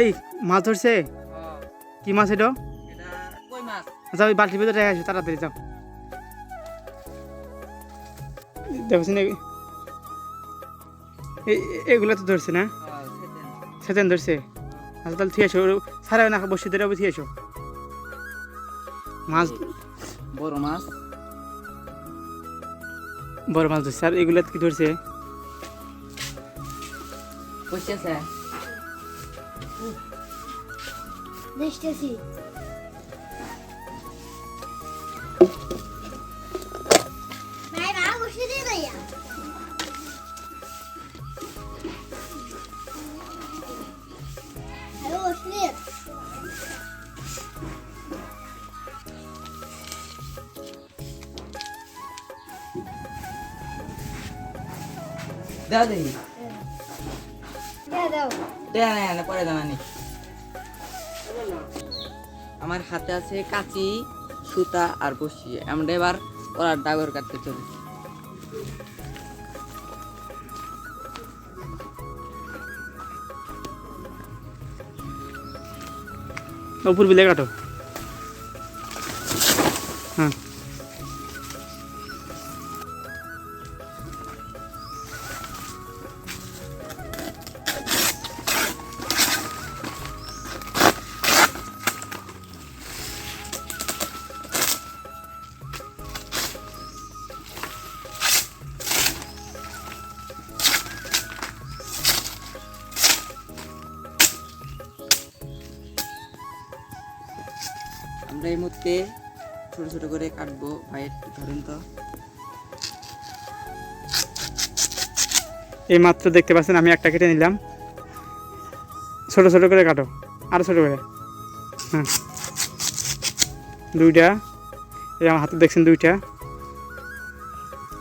এই মাছ ধরছে কি মাছ এটা? এটা কই মাছ। আচ্ছা ওই বালতির ভিতরে রেখে আসো তাড়াতাড়ি যাও। দেখছেন এগুলো তো ধরছে না? সেদিন ধরছে। আচ্ছা তাহলে ঠিক আছে সারা না বসে ধরে ঠিক আছে মাছ বড় মাছ বড় মাছ ধরছে। আর এগুলো কি ধরছে? কইতেছে দেখতেছি ভাই মা বসে দিয়ে ভাইয়া হ্যালো বসে দাও দেখি। দাও দাও দেয়া না পরে দামানি। আমার হাতে আছে কাঁচি, সুতা আর বসি। আমরা এবার ওরা ডাগর কাটতে চলেছি। উপর বিলে কাটো। হ্যাঁ আমরা এই মুহূর্তে ছোট ছোট করে কাটবো। ভাই একটু ধরেন তো। এই মাত্র দেখতে পাচ্ছেন আমি একটা কেটে নিলাম। ছোট ছোট করে কাটো আরো ছোট করে। হ্যাঁ দুইটা এই আমার হাতে দেখছেন দুইটা।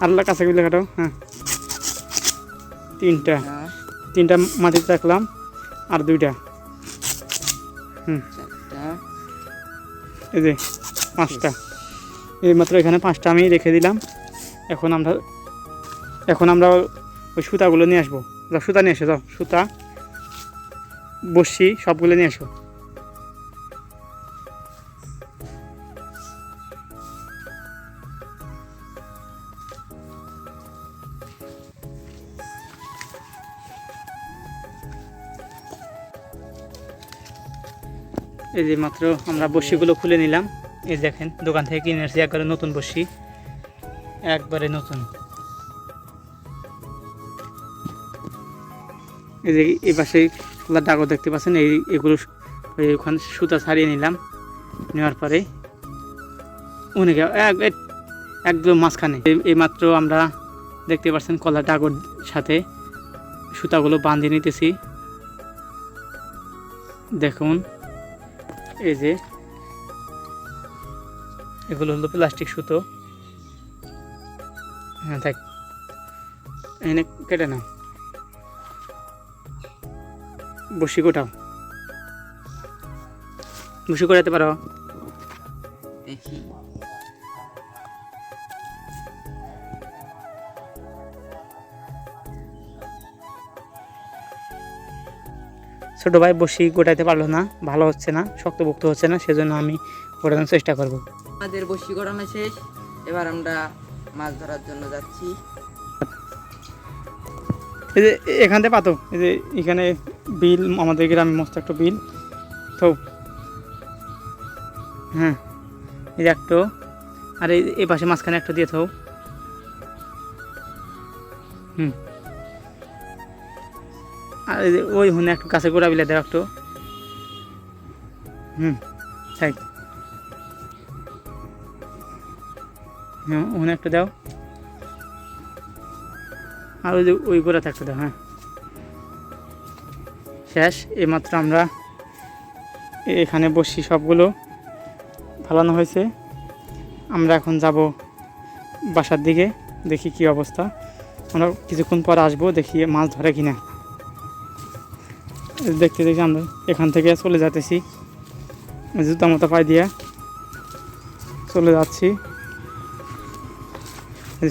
আল্লাহ কাছে গুলো কাটো। হ্যাঁ তিনটা তিনটা মাটিতে রাখলাম আর দুইটা। চারটা এই যে পাঁচটা। এই মাত্র এখানে পাঁচটা আমি রেখে দিলাম। এখন আমরা ওই সুতাগুলো নিয়ে আসবো। যাও সুতা নিয়ে এসো, যাও সুতা বসি সবগুলো নিয়ে এসো। এই যে মাত্র আমরা বসিগুলো খুলে নিলাম। এই দেখেন দোকান থেকে কিনে এসেছি একবারে নতুন বসি, একবারে নতুন। এই যে এই পাশে ডাগর দেখতে পাচ্ছেন। এগুলো ওখানে সুতা ছাড়িয়ে নিলাম। নেওয়ার পরে অনেকে একদম মাঝখানে এই মাত্র আমরা দেখতে পাচ্ছেন কলা ডাগর সাথে সুতাগুলো বাঁধিয়ে নিতেছি। দেখুন এই যে এগুলো হলো প্লাস্টিক সুতো। হ্যাঁ দেখ এনে কেটে নাও, বসি গোটাও, বসি করাতে পারো। দেখি ছোট ভাই বসি গোটাইতে পারলো না, ভালো হচ্ছে না, শক্তপোক্ত হচ্ছে না, সেজন্য আমি গোটানোর চেষ্টা করব। আমাদের বসি করানো শেষ। এবার আমরা মাছ ধরার জন্য যাচ্ছি। এই যে এখান থেকে পাতো, এই যে এখানে বিল, আমাদের গ্রামে মস্ত একটা বিল তো। হ্যাঁ এই যে একটা, আর এই পাশে মাঝখানে একটা দিয়ে থাও। আর ওই হুনে একটু গাছে গোড়া বিলে দেওয়া একটু। তাই হ্যাঁ ওখানে একটা দাও। আর ওই যে ওই গোড়াতে একটা দাও। হ্যাঁ শেষ। এইমাত্র আমরা এখানে বসি সবগুলো ফালানো হয়েছে। আমরা এখন যাব বাসার দিকে, দেখি কি অবস্থা। আমরা কিছুক্ষণ পর আসবো, দেখি মাছ ধরে কিনা। দেখতে দেখি আমরা এখান থেকে চলে যাচ্ছি, জুতা মতো পায়ে দিয়ে চলে যাচ্ছি।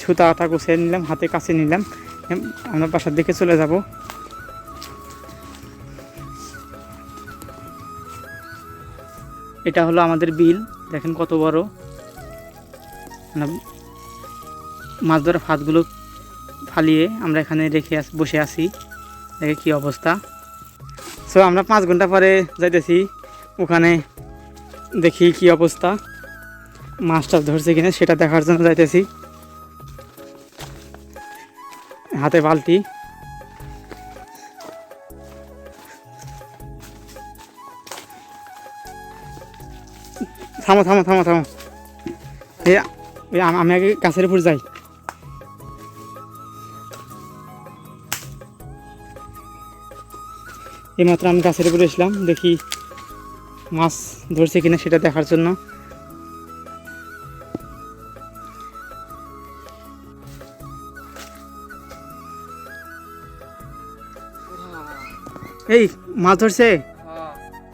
সুতা আটা গুছিয়ে নিলাম, হাতে কাছে নিলাম, আমরা বাসার দিকে চলে যাব। এটা হলো আমাদের বিল, দেখেন কত বড়। মানে মাছ ধরা ফাঁদগুলো ফালিয়ে আমরা এখানে রেখে বসে আছি, দেখে কি অবস্থা। সো আমরা 5 ঘন্টা পরে যাইতেছি ওখানে, দেখি কি অবস্থা, মাছটা ধরছে কিনা সেটা দেখার জন্য যাইতেছি। হাতে বালতি, থামো থামো থামো থামো, আমি আগে গাছের উপর যাই। এইমাত্র আমি গাছের উপরে এসলাম, দেখি মাছ ধরছে কিনা সেটা দেখার জন্য। এই মাছ ধরছে,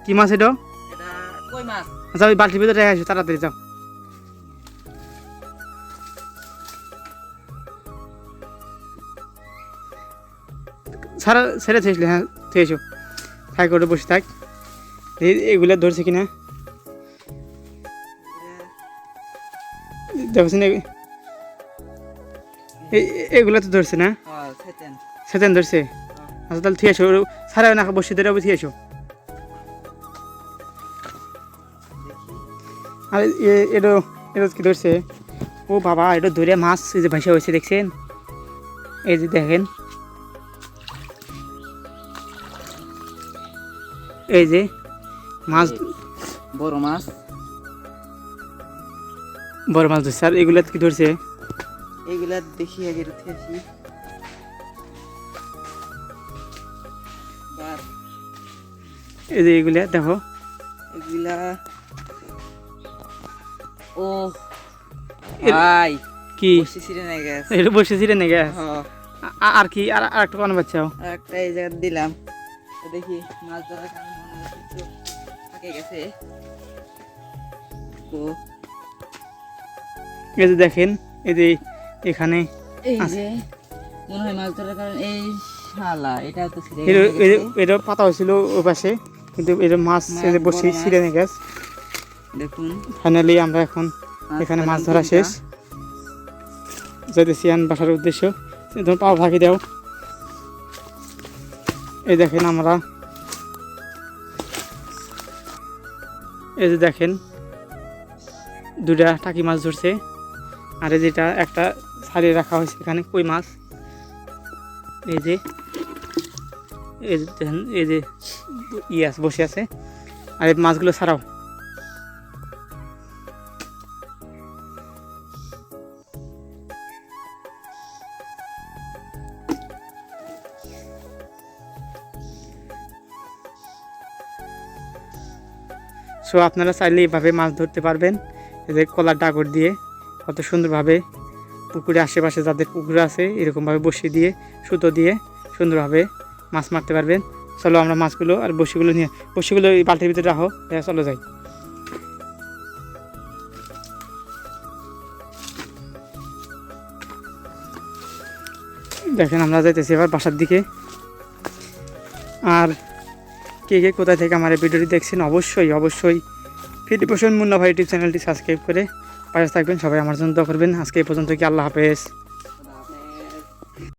কি মাছ এটা? এটা কই মাছ। আচ্ছা ওই বালতির ভিতরে রেখে আসো, তাড়াতাড়ি যাও। সারা ছেড়ে থেসলে, হ্যাঁ থেসো, থাক করে বসে থাক। এগুলো ধরছে কিনা দেখছেন, এগুলো তো ধরছে না, সেতেন ধরছে। আচ্ছা তাহলে ঠিক আছে, সারা না বসে ধরে ঠিক আছো। আর এটা এটা কি ধরছে? ও বাবা, এটা ধরে মাছ এই যে ভাসা হয়েছে, দেখছেন? এই যে দেখেন, এই যে মাছ, বড় মাছ, বড় মাছ ধরছে। আর এগুলা কি ধরছে? এইগুলা দেখি আগে আসি। এই যে এগুলা দেখো, এগুলা ও ভাই কি বসেছিলেন না গ্যাস, এটা বসেছিলেন নাকি? হ্যাঁ। আর কি, আর একটা কোন বাচ্চাও আর একটা এই জায়গা দিলাম, তো দেখি মাছ ধরার কারণে মনে হচ্ছে একটু ফাঁকে গেছে। তো এই যে দেখেন, এই যে এখানে এই আছে। যে মনে হয় মাছ ধরার কারণে এই শালা এটা তো ছিঁড়ে এটা পাতা হয়েছিল ওই পাশে, কিন্তু এটা মাছ এই যে বসে ছিঁড়ে নিয়ে গেছে। দেখুন ফাইনালি আমরা এখন এখানে মাছ ধরা শেষ, যেতেছি আন বাসার উদ্দেশ্য। তুমি পাও ফাঁকি দাও। এই দেখেন আমরা, এই যে দেখেন দুটা টাকি মাছ ধরছে, আর এই যেটা একটা ছাড়িয়ে রাখা হয়েছে এখানে কই মাছ। এই যে দেখেন, এই যে আছে বসে আছে, আর এই মাছগুলো ছাড়াও। সো আপনারা চাইলে এইভাবে মাছ ধরতে পারবেন, এদের কলার ডাগর দিয়ে কত সুন্দরভাবে পুকুরে আশেপাশে যাদের পুকুর আছে এরকমভাবে বসিয়ে দিয়ে সুতো দিয়ে সুন্দরভাবে মাছ মারতে পারবেন। চলো আমরা মাছগুলো আর বসিগুলো নিয়ে, বসিগুলো এই বালতির ভিতরে রাখো, চলো যাই। দেখেন আমরা যাইতেছি এবার বাসার দিকে। আর কে কে কোথায় থেকে আমার এই ভিডিওটি দেখছেন অবশ্যই অবশ্যই ফিলিপোষণ মুন্না ভাই ইউটিউব চ্যানেলটি সাবস্ক্রাইব করে পাশে থাকবেন। সবাই আমার জন্য দোয়া করবেন। আজকে এই পর্যন্ত কি, আল্লাহ হাফেজ।